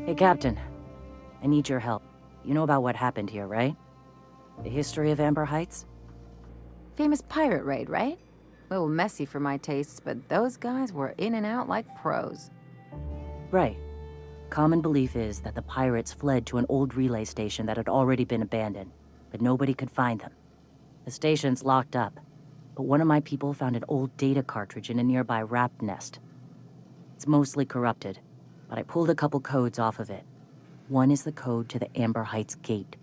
Hey, Captain. I need your help. You know about what happened here, right? The history of Amber Heights? Famous pirate raid, right? A little messy for my tastes, but those guys were in and out like pros. Right. Common belief is that the pirates fled to an old relay station that had already been abandoned, but nobody could find them. The station's locked up, but one of my people found an old data cartridge in a nearby rap nest. It's mostly corrupted, but I pulled a couple codes off of it. One is the code to the Amber Heights gate.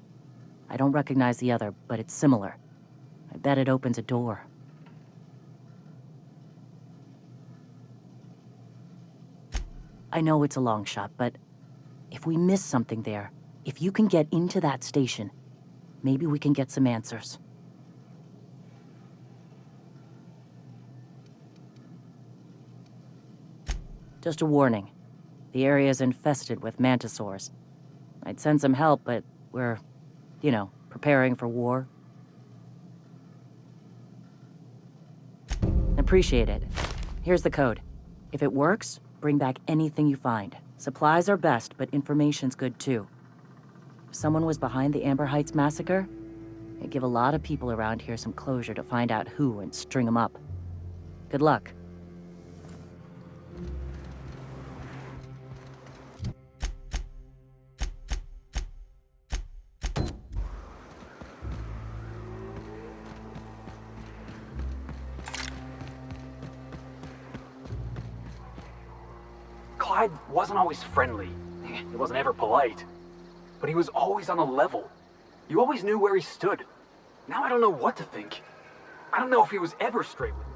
I don't recognize the other, but it's similar. I bet it opens a door. I know it's a long shot, but if we miss something there, if you can get into that station, maybe we can get some answers. Just a warning. The area's infested with mantisaurs. I'd send some help, but we're, preparing for war. Appreciate it. Here's the code. If it works, bring back anything you find. Supplies are best, but information's good too. If someone was behind the Amber Heights massacre, it'd give a lot of people around here some closure to find out who and string them up. Good luck. Clyde wasn't always friendly. He wasn't ever polite. But he was always on a level. You always knew where he stood. Now I don't know what to think. I don't know if he was ever straight with me.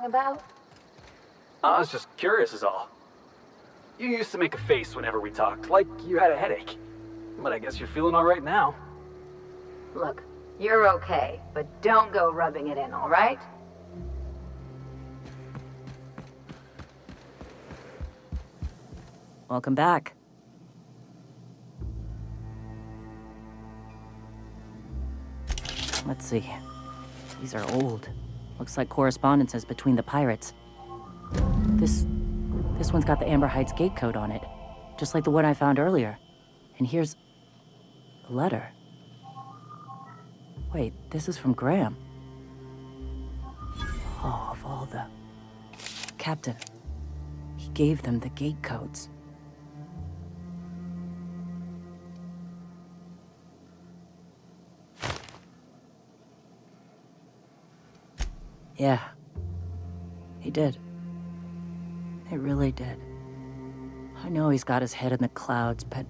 talking about? I was just curious is all. You used to make a face whenever we talked, like you had a headache. But I guess you're feeling alright now. Look, you're okay, but don't go rubbing it in, all right? Welcome back. Let's see. These are old. Looks like correspondences between the pirates. This one's got the Amber Heights gate code on it, just like the one I found earlier. And here's a letter. Wait, this is from Graham. Oh, of all the... Captain, he gave them the gate codes. Yeah, he did. He really did. I know he's got his head in the clouds, but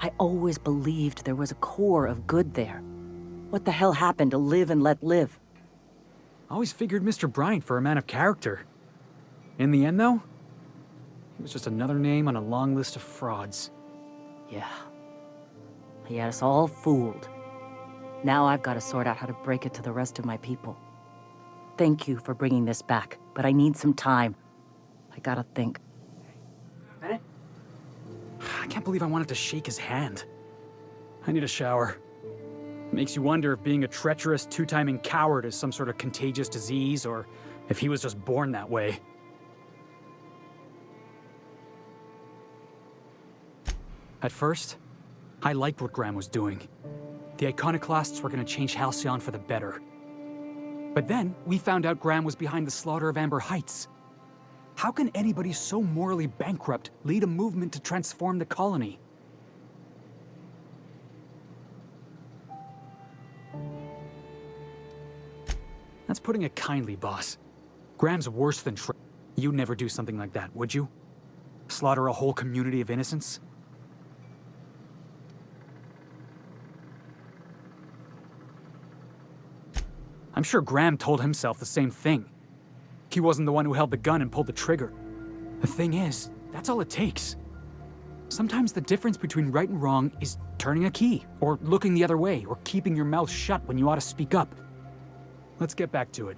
I always believed there was a core of good there. What the hell happened to live and let live? I always figured Mr. Bryant for a man of character. In the end, though, he was just another name on a long list of frauds. Yeah. He had us all fooled. Now I've got to sort out how to break it to the rest of my people. Thank you for bringing this back, but I need some time. I gotta think. Bennett? I can't believe I wanted to shake his hand. I need a shower. Makes you wonder if being a treacherous, two-timing coward is some sort of contagious disease, or if he was just born that way. At first, I liked what Graham was doing. The Iconoclasts were going to change Halcyon for the better. But then, we found out Graham was behind the slaughter of Amber Heights. How can anybody so morally bankrupt lead a movement to transform the colony? That's putting it kindly, boss. Graham's worse than You'd never do something like that, would you? Slaughter a whole community of innocents? I'm sure Graham told himself the same thing. He wasn't the one who held the gun and pulled the trigger. The thing is, that's all it takes. Sometimes the difference between right and wrong is turning a key, or looking the other way, or keeping your mouth shut when you ought to speak up. Let's get back to it.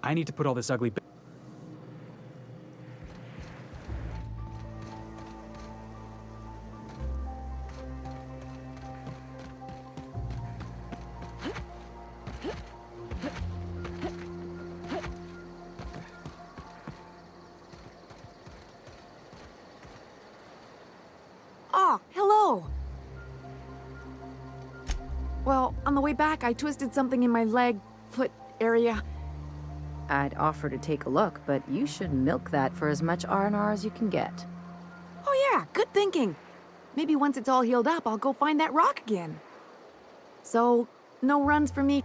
I need to put all this ugly... Oh, hello! Well, on the way back, I twisted something in my leg, foot area. I'd offer to take a look, but you should milk that for as much R&R as you can get. Oh yeah, good thinking. Maybe once it's all healed up, I'll go find that rock again. So, no runs for me.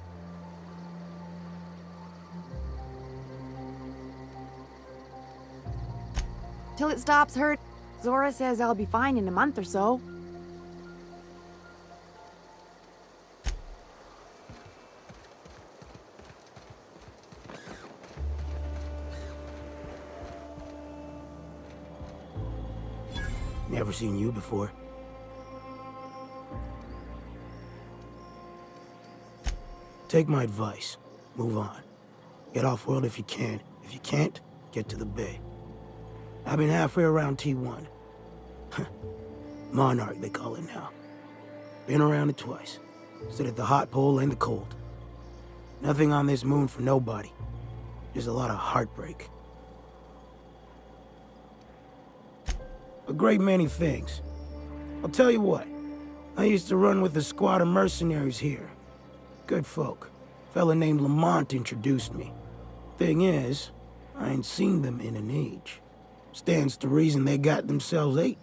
Till it stops hurt. Zora says I'll be fine in a month or so. Never seen you before. Take my advice. Move on. Get off-world if you can. If you can't, get to the bay. I've been halfway around T1. Monarch, they call it now. Been around it twice. Stood at the hot pole and the cold. Nothing on this moon for nobody. Just a lot of heartbreak. A great many things. I'll tell you what. I used to run with a squad of mercenaries here. Good folk. Fella named Lamont introduced me. Thing is, I ain't seen them in an age. Stands to reason they got themselves ate.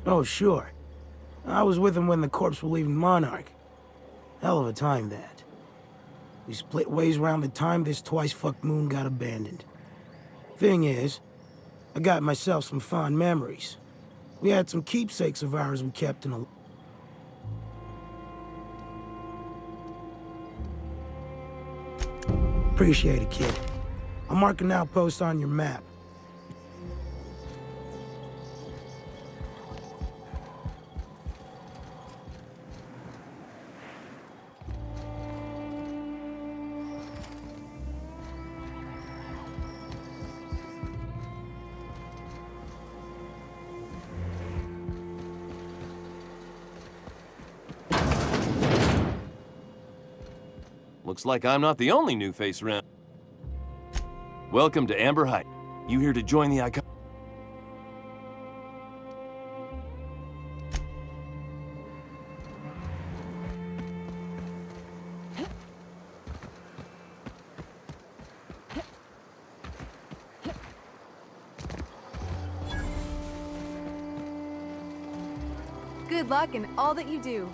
Oh, sure. I was with them when the corps were leaving Monarch. Hell of a time, that. We split ways around the time this twice-fucked moon got abandoned. Thing is, I got myself some fond memories. We had some keepsakes of ours we kept in a... Appreciate it, kid. I'll mark an outpost on your map. Looks like I'm not the only new face around. Welcome to Amber Height. You here to join the icon? Good luck in all that you do.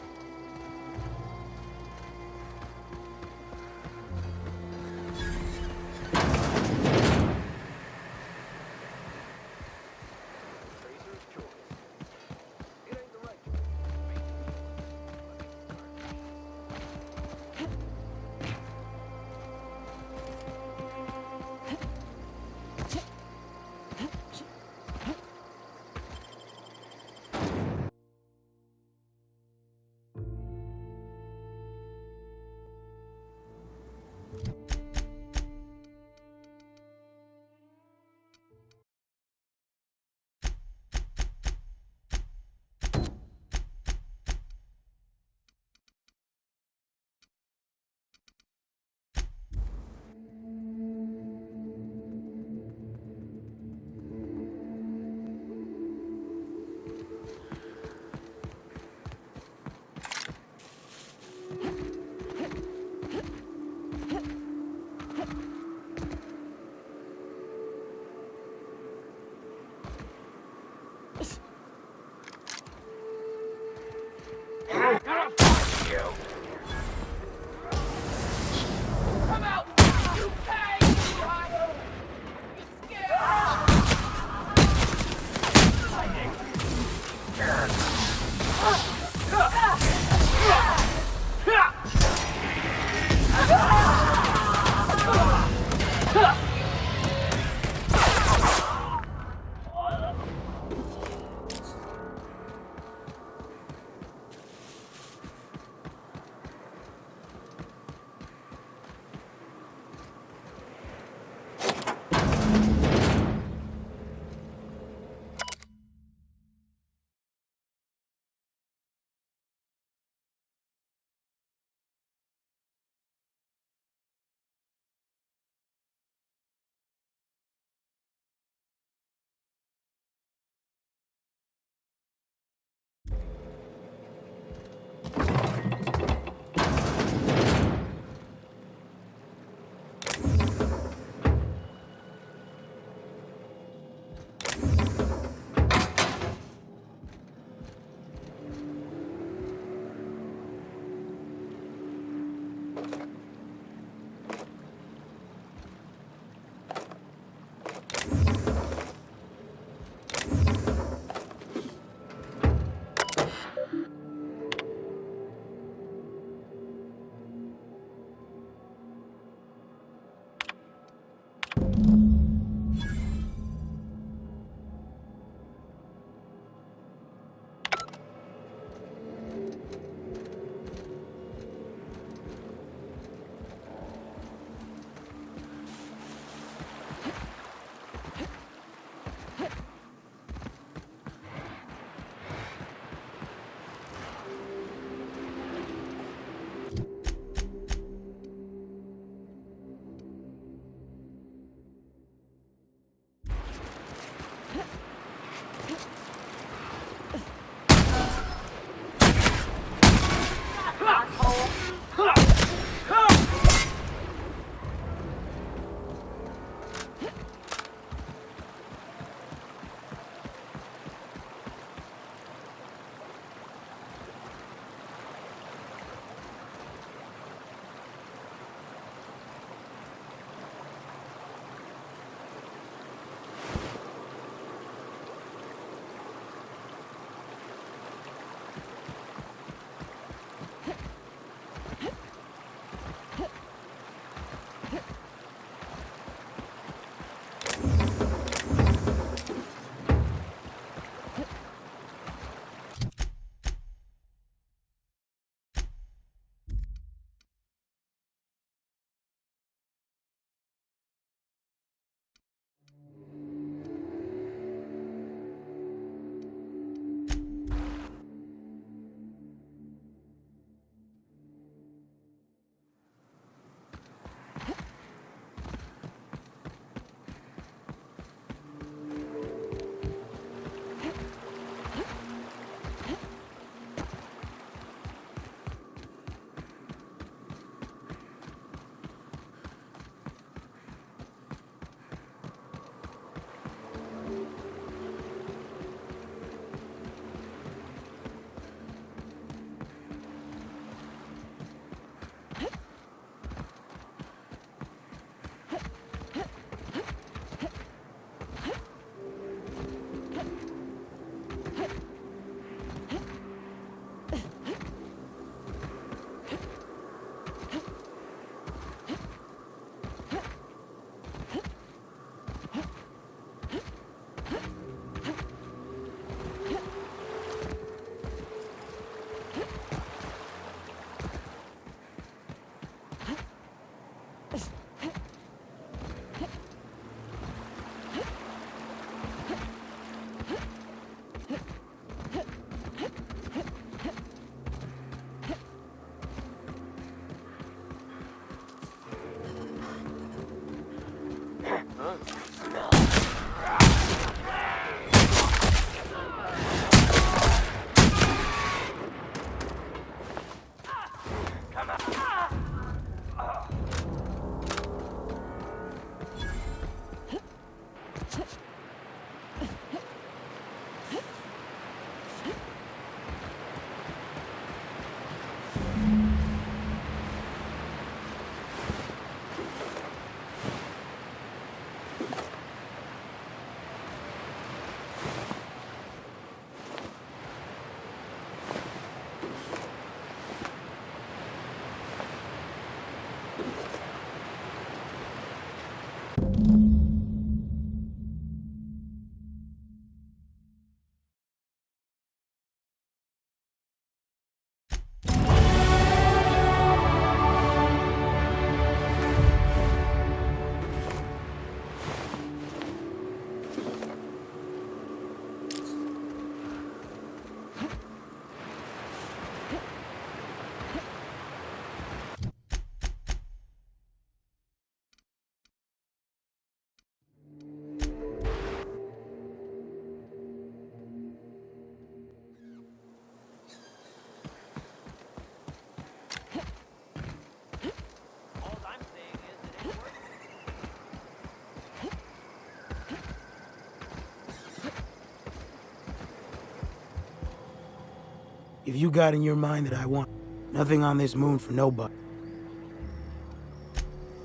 If you got in your mind that I want nothing on this moon for nobody.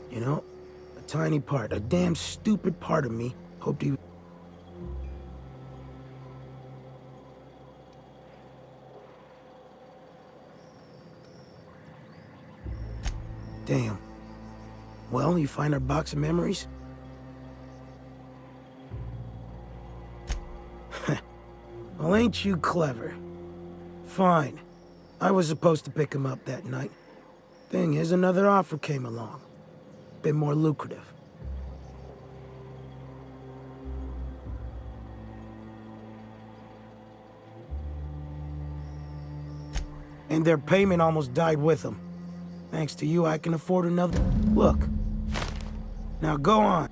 You know, a tiny part, a damn stupid part of me hoped he... Damn. Well, you find our box of memories? Well, ain't you clever? Fine. I was supposed to pick him up that night. Thing is, another offer came along. Bit more lucrative. And their payment almost died with them. Thanks to you, I can afford another... Look. Now go on.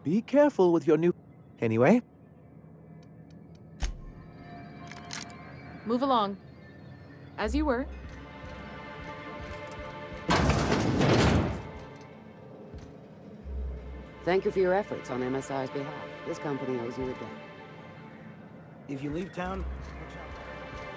Be careful with your new... Anyway? Move along. As you were. Thank you for your efforts on MSI's behalf. This company owes you a debt. If you leave town, watch out.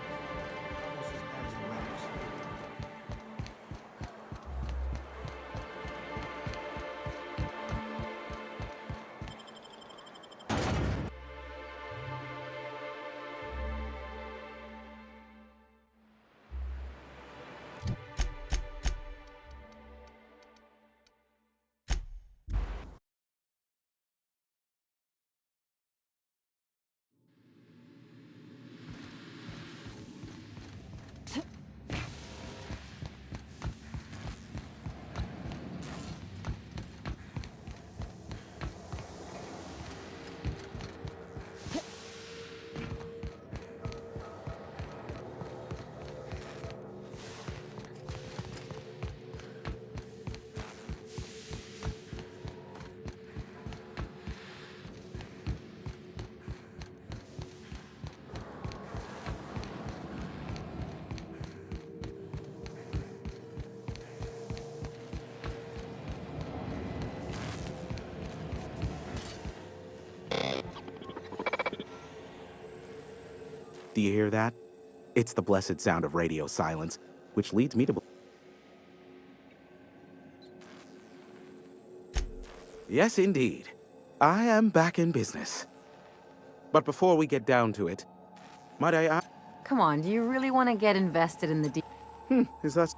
Do you hear that? It's the blessed sound of radio silence, which leads me to... Yes, indeed. I am back in business. But before we get down to it, might I ask... Come on, do you really want to get invested in the Is that...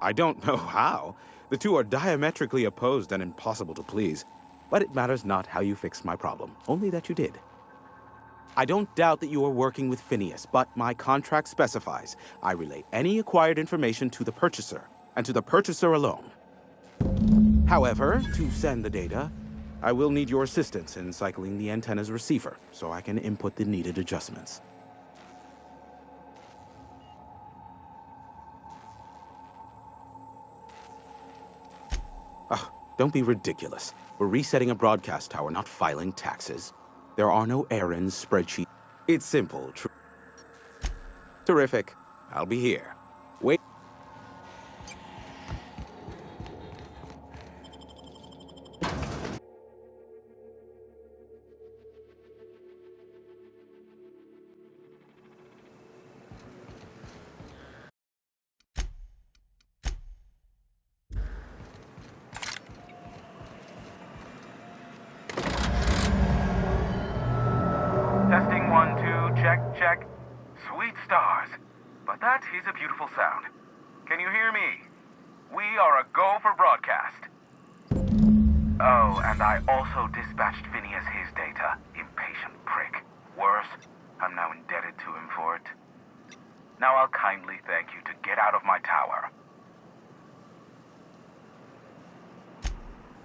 I don't know how. The two are diametrically opposed and impossible to please. But it matters not how you fixed my problem, only that you did. I don't doubt that you are working with Phineas, but my contract specifies I relay any acquired information to the purchaser, and to the purchaser alone. However, to send the data, I will need your assistance in cycling the antenna's receiver, so I can input the needed adjustments. Oh, don't be ridiculous. We're resetting a broadcast tower, not filing taxes. There are no errands, spreadsheets. It's simple. Terrific. I'll be here. Wait. Testing 1, 2, check, check. Sweet stars. But that is a beautiful sound. Can you hear me? We are a go for broadcast. Oh, and I also dispatched Phineas his data. Impatient prick. Worse, I'm now indebted to him for it. Now I'll kindly thank you to get out of my tower.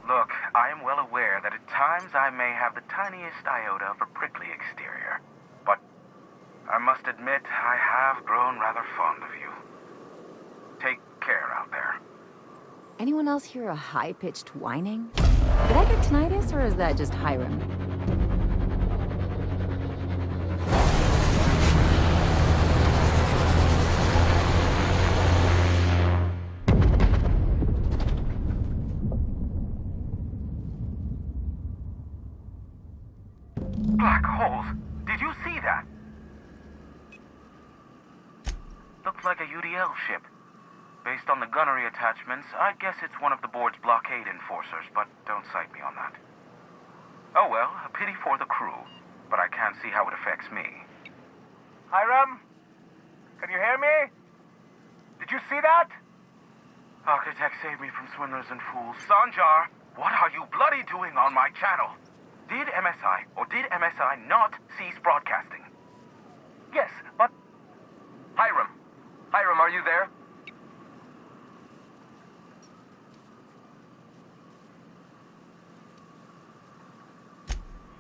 Look, I am well aware that at times I may have the tiniest iota of a prickly exterior, but I must admit I have grown rather fond of you. Take care out there. Anyone else hear a high-pitched whining? Did I get tinnitus, or is that just Hiram? Black holes! Did you see that? Looks like a UDL ship. Based on the gunnery attachments, I guess it's one of the board's blockade enforcers, but don't cite me on that. Oh well, a pity for the crew, but I can't see how it affects me. Hiram? Can you hear me? Did you see that? Architect saved me from swindlers and fools. Sanjar, what are you bloody doing on my channel? Did MSI or did MSI not cease broadcasting? Yes, but... Hiram. Hiram, are you there?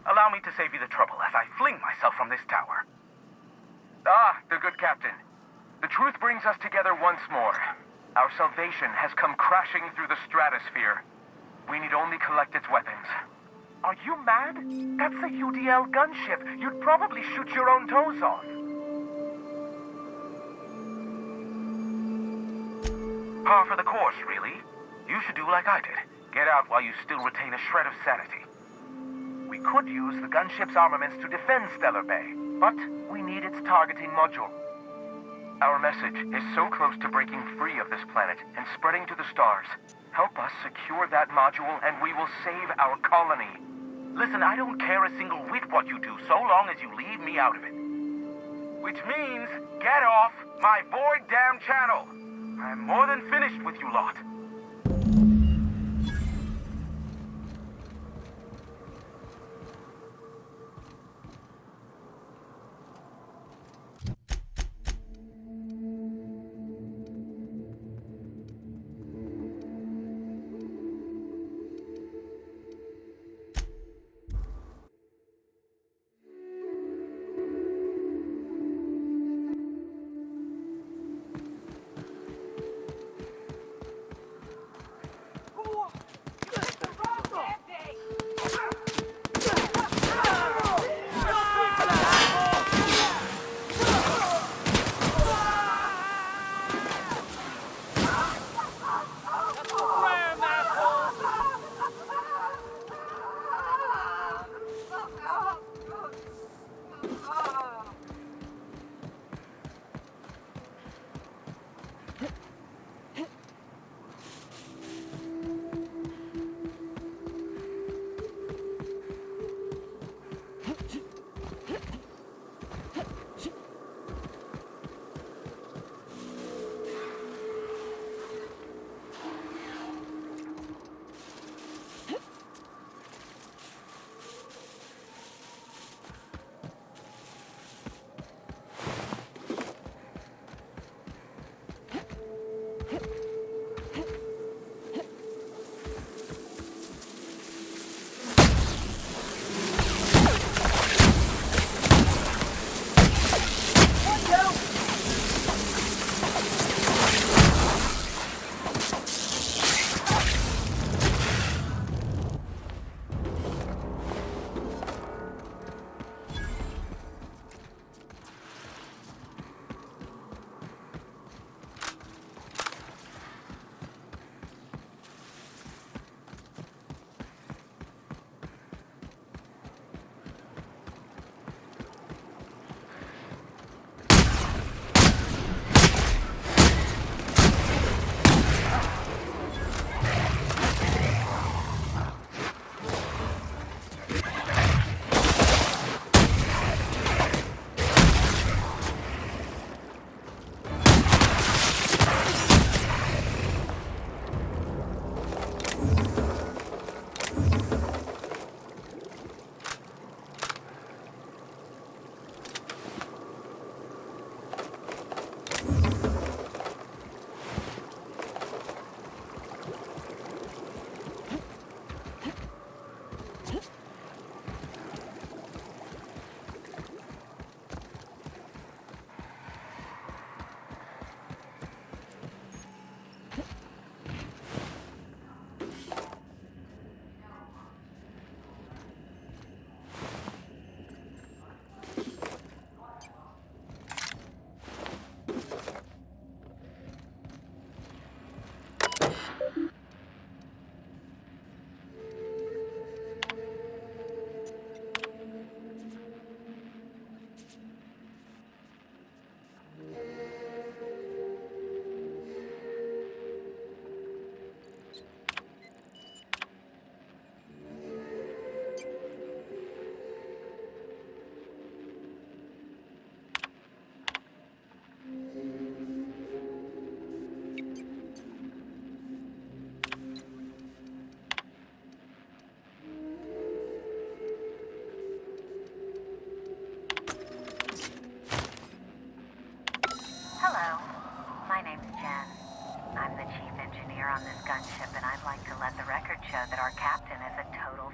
Allow me to save you the trouble as I fling myself from this tower. Ah, the good captain. The truth brings us together once more. Our salvation has come crashing through the stratosphere. We need only collect its weapons. Are you mad? That's a UDL gunship. You'd probably shoot your own toes off. Par for the course, really. You should do like I did. Get out while you still retain a shred of sanity. We could use the gunship's armaments to defend Stellar Bay, but we need its targeting module. Our message is so close to breaking free of this planet and spreading to the stars. Help us secure that module and we will save our colony. Listen, I don't care a single whit what you do so long as you leave me out of it. Which means, get off my void damn channel. I'm more than finished with you lot.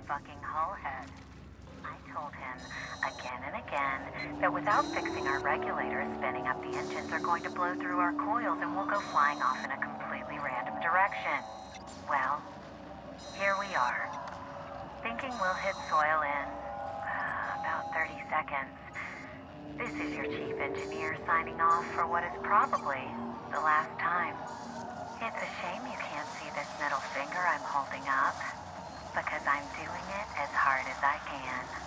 fucking hullhead. I told him again and again that without fixing our regulators, spinning up the engines are going to blow through our coils and we'll go flying off in a completely random direction. Well, here we are. Thinking we'll hit soil in about 30 seconds. This is your chief engineer signing off for what is probably the last time. It's a shame you can't see this middle finger I'm holding up, because I'm doing it as hard as I can.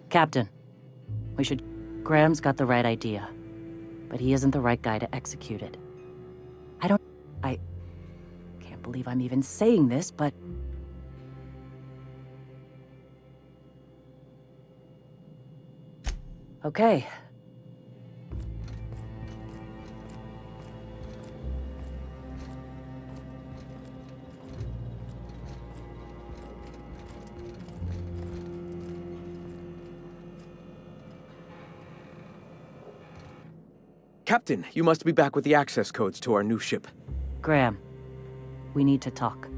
Captain, we should... Graham's got the right idea, but he isn't the right guy to execute it. I can't believe I'm even saying this, but... Okay. Captain, you must be back with the access codes to our new ship. Graham, we need to talk.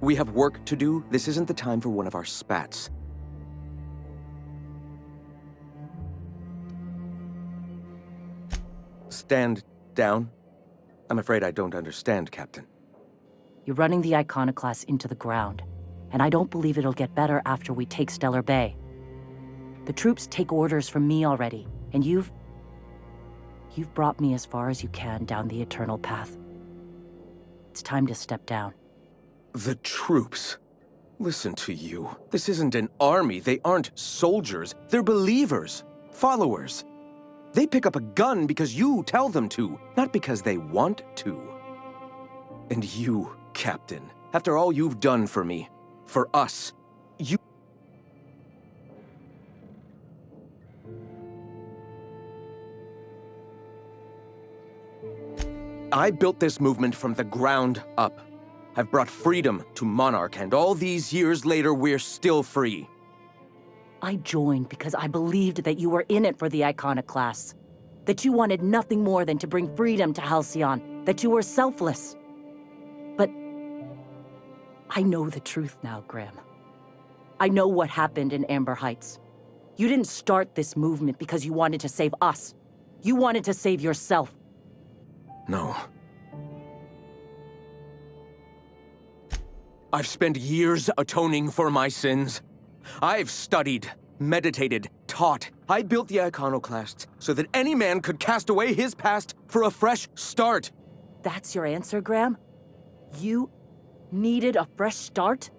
We have work to do. This isn't the time for one of our spats. Stand down. I'm afraid I don't understand, Captain. You're running the Iconoclast into the ground, and I don't believe it'll get better after we take Stellar Bay. The troops take orders from me already, and you've brought me as far as you can down the Eternal Path. It's time to step down. The troops? Listen to you. This isn't an army. They aren't soldiers. They're believers. Followers. They pick up a gun because you tell them to, not because they want to. And you, Captain, after all you've done for me, for us, you... I built this movement from the ground up. I've brought freedom to Monarch, and all these years later, we're still free. I joined because I believed that you were in it for the Iconoclasts. That you wanted nothing more than to bring freedom to Halcyon. That you were selfless. But I know the truth now, Graham. I know what happened in Amber Heights. You didn't start this movement because you wanted to save us. You wanted to save yourself. No. I've spent years atoning for my sins. I've studied, meditated, taught. I built the Iconoclasts so that any man could cast away his past for a fresh start. That's your answer, Graham? You needed a fresh start?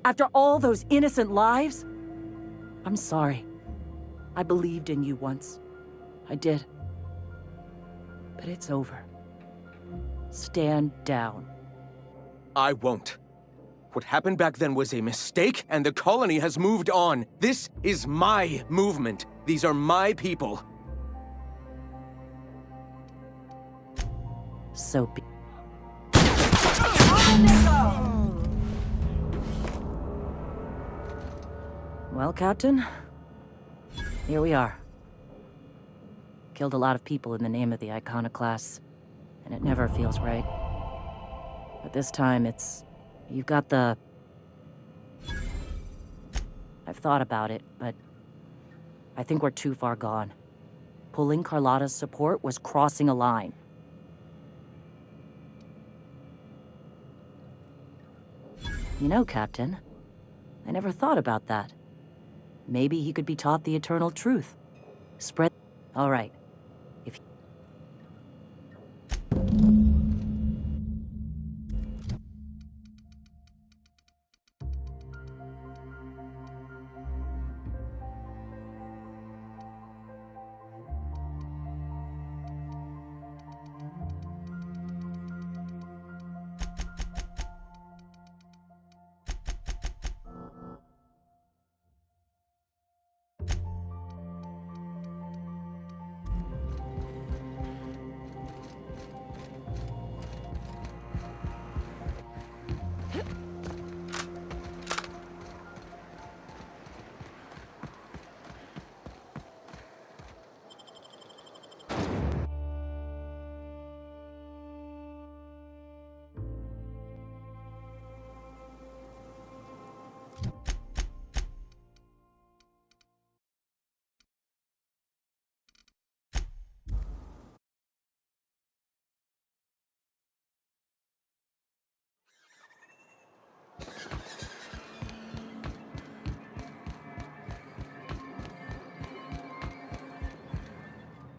After all those innocent lives? I'm sorry. I believed in you once. I did. But it's over. Stand down. I won't. What happened back then was a mistake, and the colony has moved on. This is my movement. These are my people. So be... Well, Captain, here we are. Killed a lot of people in the name of the Iconoclasts, and it never feels right. But this time you've got the... I've thought about it, but I think we're too far gone. Pulling Carlotta's support was crossing a line. You know, Captain, I never thought about that. Maybe he could be taught the eternal truth. Spread... All right. If...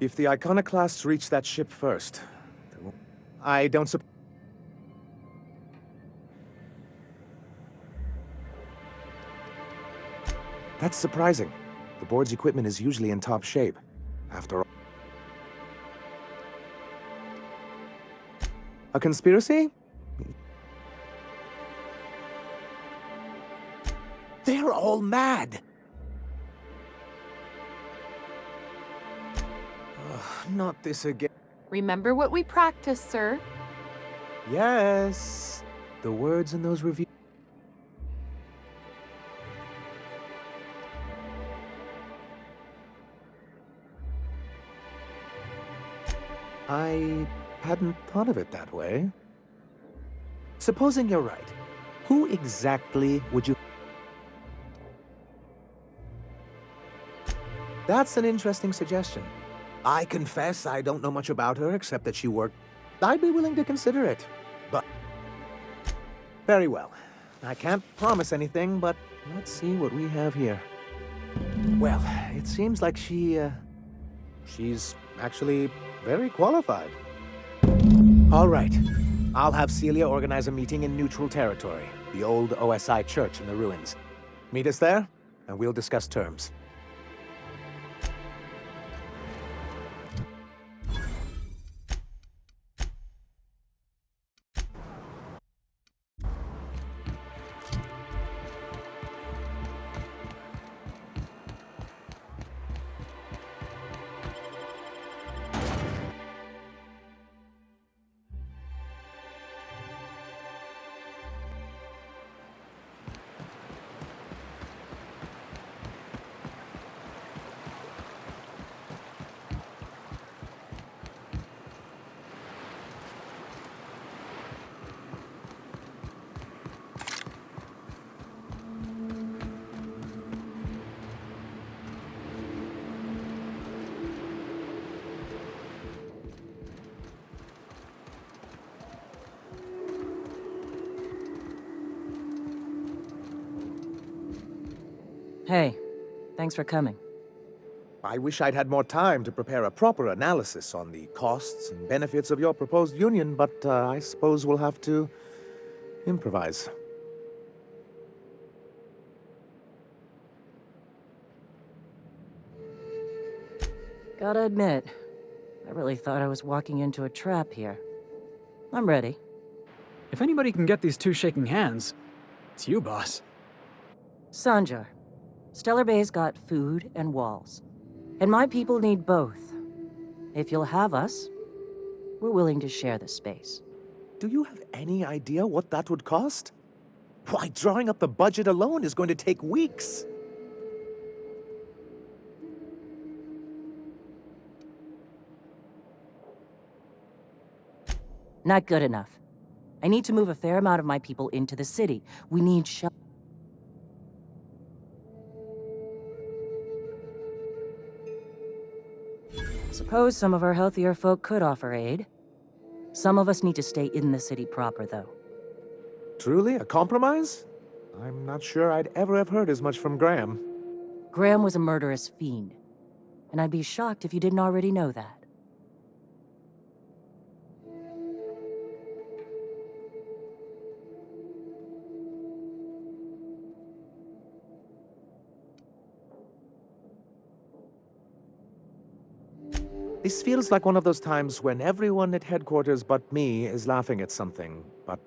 If the Iconoclasts reach that ship first, I don't suppose... That's surprising. The board's equipment is usually in top shape. After all... A conspiracy? They're all mad! Not this again. Remember what we practiced, sir. Yes. The words in those reviews. I hadn't thought of it that way. Supposing you're right, who exactly would you... That's an interesting suggestion. I confess I don't know much about her except that she worked... I'd be willing to consider it, but... Very well. I can't promise anything, but let's see what we have here. Well, it seems like she's actually very qualified. All right. I'll have Celia organize a meeting in neutral territory, the old OSI church in the ruins. Meet us there, and we'll discuss terms. Hey, thanks for coming. I wish I'd had more time to prepare a proper analysis on the costs and benefits of your proposed union, but I suppose we'll have to improvise. Gotta admit, I really thought I was walking into a trap here. I'm ready. If anybody can get these two shaking hands, it's you, boss. Sanjar, Stellar Bay's got food and walls. And my people need both. If you'll have us, we're willing to share the space. Do you have any idea what that would cost? Why, drawing up the budget alone is going to take weeks. Not good enough. I need to move a fair amount of my people into the city. We need shelter. Suppose some of our healthier folk could offer aid. Some of us need to stay in the city proper, though. Truly, a compromise? I'm not sure I'd ever have heard as much from Graham. Graham was a murderous fiend, and I'd be shocked if you didn't already know that. This feels like one of those times when everyone at headquarters but me is laughing at something, but...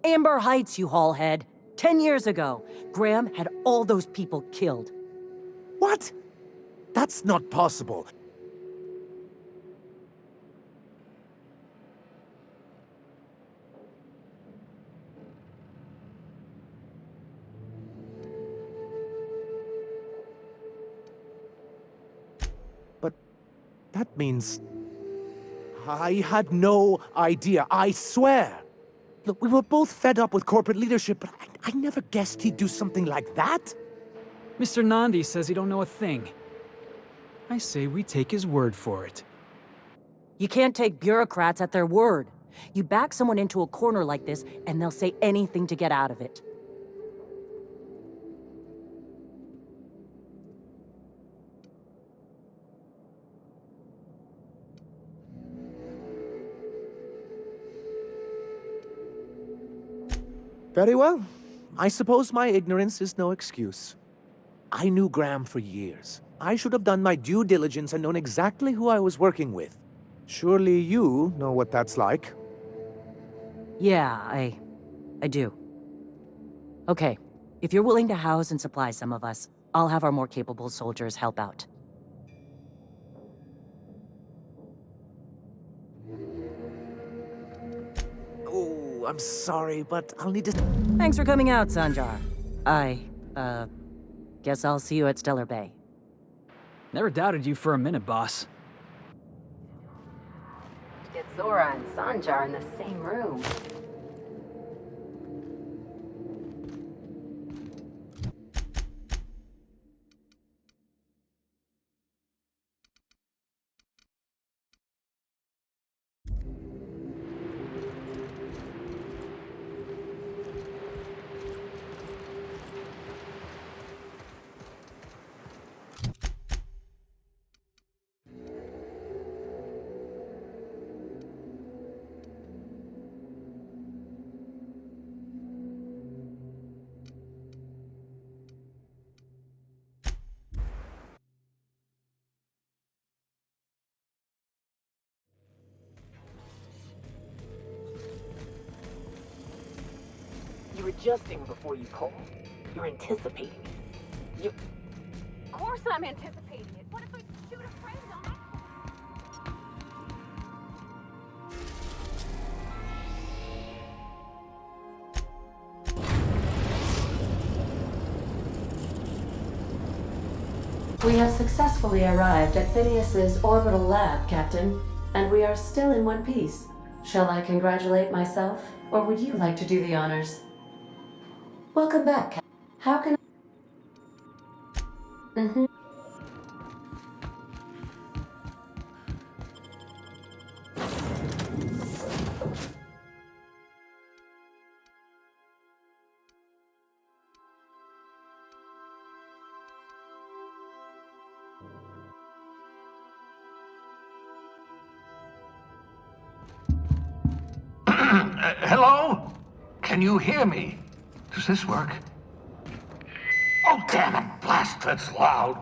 Amber Heights, you haulhead! 10 years ago, Graham had all those people killed. What? That's not possible. But that means... I had no idea, I swear. Look, we were both fed up with corporate leadership, but I never guessed he'd do something like that. Mr. Nandi says he don't know a thing. I say we take his word for it. You can't take bureaucrats at their word. You back someone into a corner like this, and they'll say anything to get out of it. Very well. I suppose my ignorance is no excuse. I knew Graham for years. I should have done my due diligence and known exactly who I was working with. Surely you know what that's like. Yeah, I do. Okay, if you're willing to house and supply some of us, I'll have our more capable soldiers help out. Oh, I'm sorry, but I'll need to... Thanks for coming out, Sanjar. Guess I'll see you at Stellar Bay. Never doubted you for a minute, boss. Get Zora and Sanjar in the same room. You're adjusting before you call. You're anticipating it. Of course I'm anticipating it. What if I shoot a friend on my... We have successfully arrived at Phineas's orbital lab, Captain, and we are still in one piece. Shall I congratulate myself, or would you like to do the honors? Welcome back, Captain. How can I... Hello? Can you hear me? Does this work? Oh, damn it! Blast, that's loud.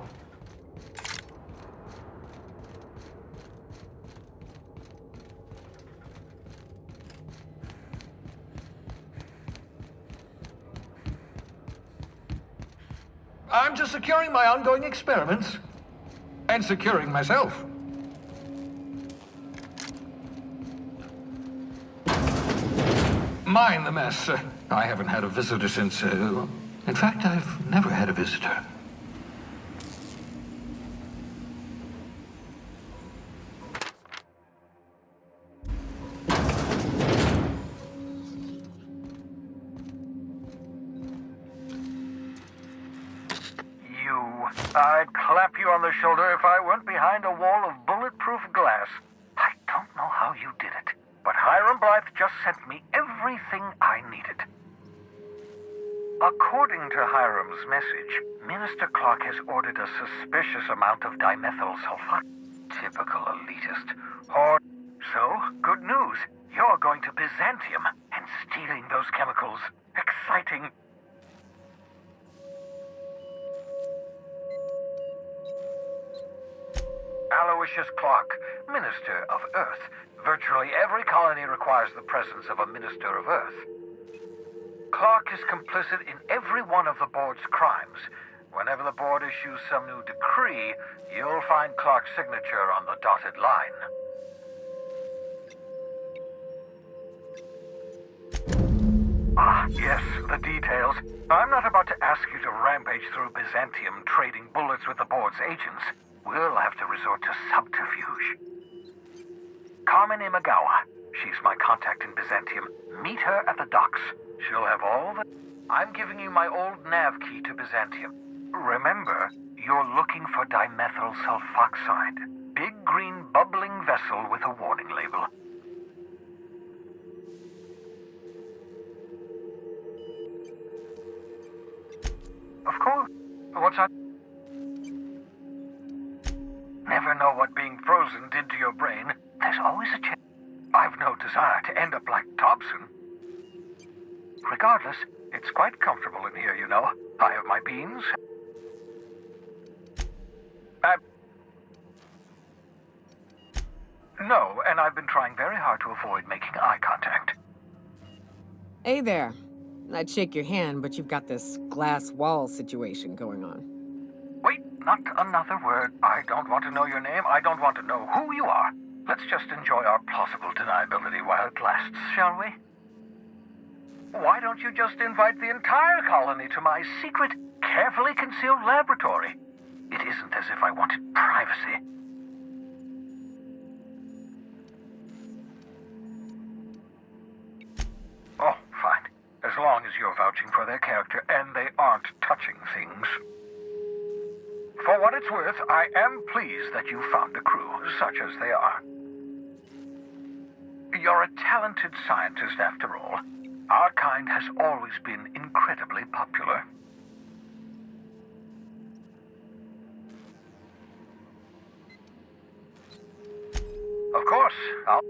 I'm just securing my ongoing experiments. And securing myself. Mind the mess. I haven't had a visitor since, in fact, I've never had a visitor. I'd clap you on the shoulder if I weren't behind a wall of bulletproof glass. I don't know how you did it, but Hiram Blythe just sent me everything I needed. According to Hiram's message, Minister Clark has ordered a suspicious amount of dimethyl sulfite. Typical elitist. So, good news. You're going to Byzantium and stealing those chemicals. Exciting. Aloysius Clark, Minister of Earth. Virtually every colony requires the presence of a Minister of Earth. Clark is complicit in every one of the board's crimes. Whenever the board issues some new decree, you'll find Clark's signature on the dotted line. Ah, yes, the details. I'm not about to ask you to rampage through Byzantium trading bullets with the board's agents. We'll have to resort to subterfuge. Carmen Imagawa. She's my contact in Byzantium. Meet her at the docks. She'll have all the... I'm giving you my old nav key to Byzantium. Remember, you're looking for dimethyl sulfoxide. Big green bubbling vessel with a warning label. Of course. What's that? Never know what being frozen did to your brain. There's always a chance. I've no desire to end up like Thompson. Regardless, it's quite comfortable in here, you know. I have my beans. No, and I've been trying very hard to avoid making eye contact. Hey there. I'd shake your hand, but you've got this glass wall situation going on. Wait, not another word. I don't want to know your name. I don't want to know who you are. Let's just enjoy our plausible deniability while it lasts, shall we? Why don't you just invite the entire colony to my secret, carefully concealed laboratory? It isn't as if I wanted privacy. Oh, fine. As long as you're vouching for their character and they aren't touching things. For what it's worth, I am pleased that you found a crew, such as they are. You're a talented scientist, after all. Our kind has always been incredibly popular. Of course, I'll...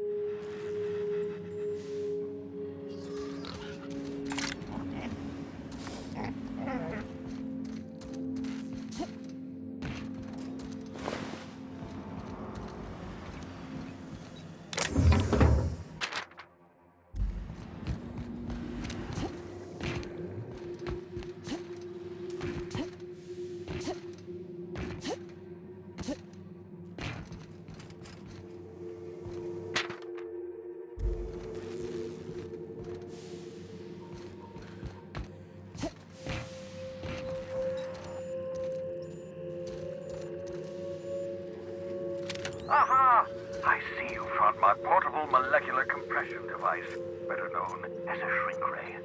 Aha! I see you found my portable molecular compression device, better known as a shrink ray.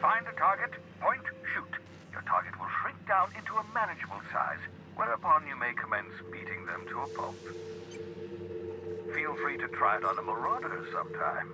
Find a target, point, shoot. Your target will shrink down into a manageable size, whereupon you may commence beating them to a pulp. Feel free to try it on a marauder sometime.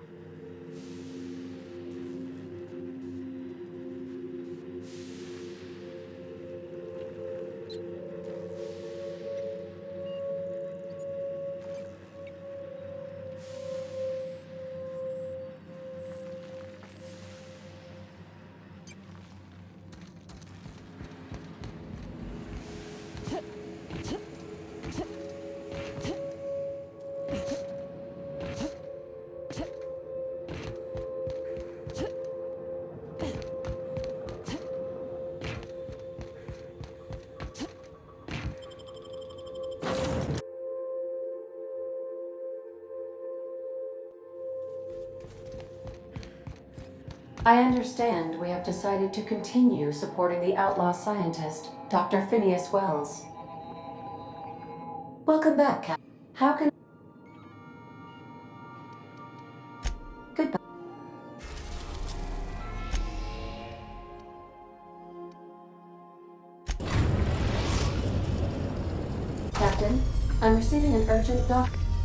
I understand we have decided to continue supporting the outlaw scientist, Dr. Phineas Wells. Welcome back, Cap. How can... Goodbye. Captain, I'm receiving an urgent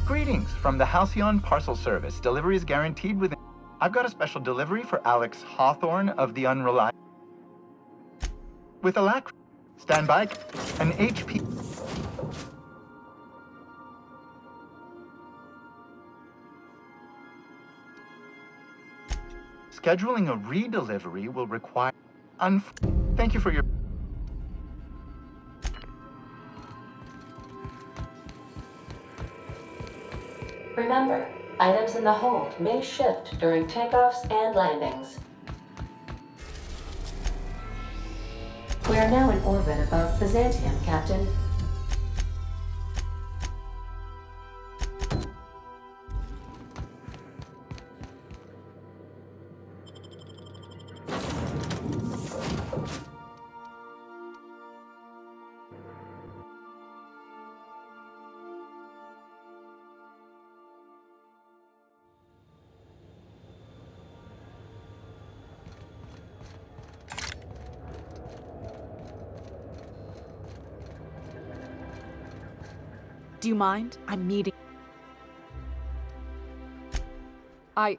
Greetings from the Halcyon Parcel Service. Delivery is guaranteed within... I've got a special delivery for Alex Hawthorne of the Unreliable. With alacrity. Stand by. An HP... Scheduling a redelivery will require... Thank you for your... Remember, items in the hold may shift during takeoffs and landings. We are now in orbit above Byzantium, Captain. Do you mind? I'm meeting...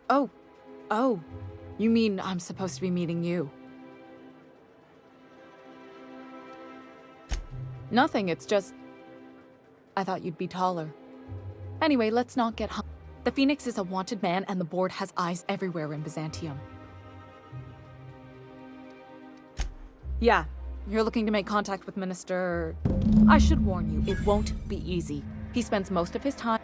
Oh. You mean I'm supposed to be meeting you? Nothing, it's just... I thought you'd be taller. Anyway, let's not get hung. The Phoenix is a wanted man, and the board has eyes everywhere in Byzantium. Yeah, you're looking to make contact with Minister... I should warn you, it won't be easy. He spends most of his time...